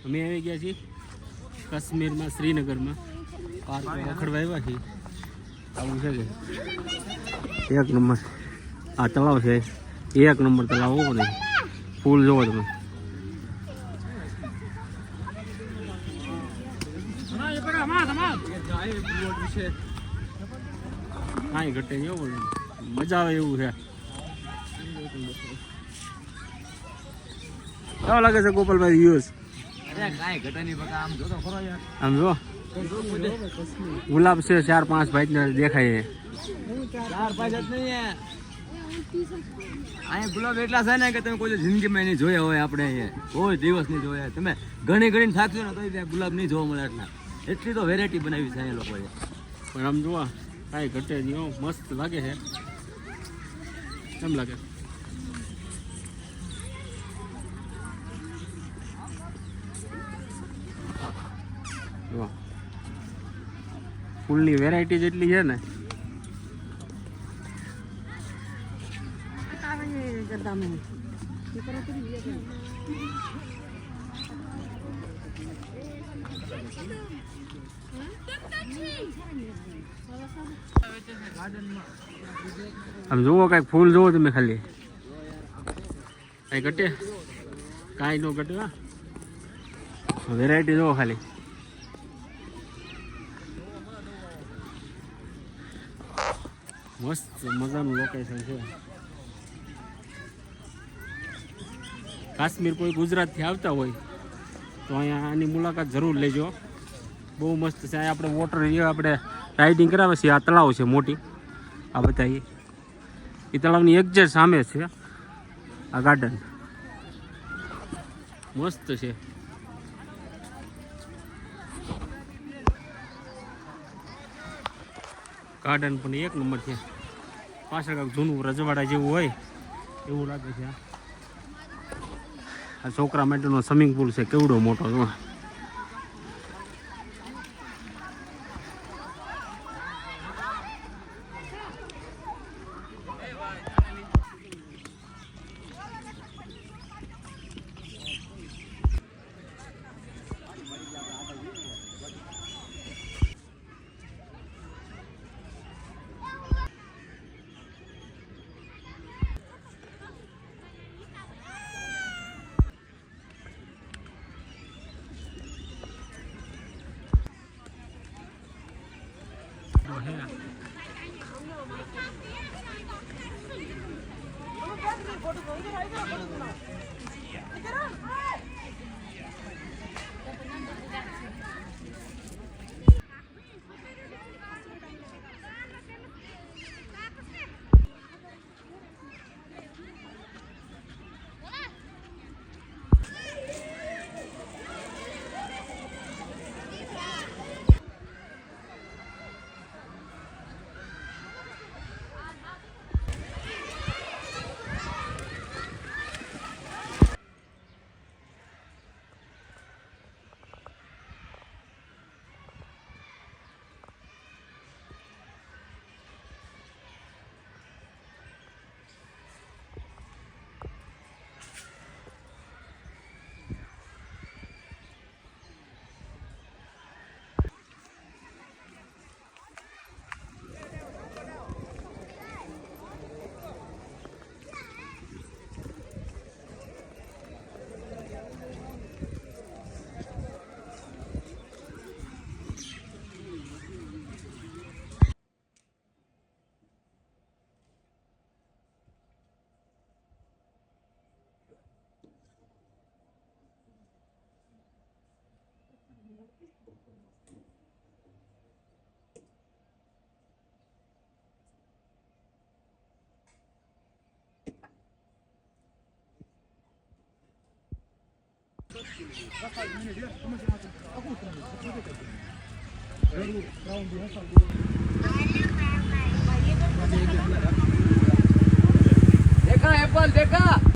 અમે આવી ગયા છીએ કાશ્મીરમાં, શ્રીનગરમાં પાર્ક રખડવા આવ્યા છીએ. આવું છે કે એક નંબર આ તળાવ છે, એક નંબર તળાવ હોવો ને ફૂલ જોવો તમે. કાંઈ ઘટે એવું મજા આવે એવું છે. કેવો લાગે છે ગોપાલભાઈ વ્યૂઝ? આમ જો ગુલાબ છે 4-5 ભાઈ દેખાય છે. 4-5 જ નહીં અહીંયા ગુલાબ એટલા છે ને કે તમે કોઈ જિંદગીમાં નહીં જોયા હોય. આપણે અહીંયા કોઈ દિવસ નહીં જોયા. તમે ઘણી થાકશો ને તો ત્યાં ગુલાબ નહીં જોવા મળે. એટલી તો વેરાયટી બનાવી છે અહીંયા લોકોએ. પણ આમ જોવા કાંઈ ઘટે નહીં, મસ્ત લાગે છે. કેમ લાગે? ફૂલની વેરાયટી જેટલી છે ને આમ જુઓ, કાંઈક ફૂલ જુઓ તમે ખાલી. કાંઈ ઘટે? કાંઈ ન ઘટે. હા, વેરાયટી જુઓ ખાલી. મસ્ત મજાનું લોકેશન છે. કાશ્મીર કોઈ ગુજરાતથી આવતા હોય તો અહીંયા આની મુલાકાત જરૂર લેજો. બહુ મસ્ત છે. અહીંયા આપણે વોટર આપણે રાઇડિંગ કરાવે છે. આ તળાવ છે મોટી, આ બતાવીએ. એ તળાવની એક્ઝેક્ટ સામે છે આ ગાર્ડન. મસ્ત છે. ગાર્ડન પણ એક નંબર છે. પાછળ કાંઈક જૂનું રજવાડા જેવું હોય એવું લાગે છે. આ છોકરા માટેનો સ્વિમિંગ પુલ છે, કેવડો મોટો જો. देखा एप्पल देखा।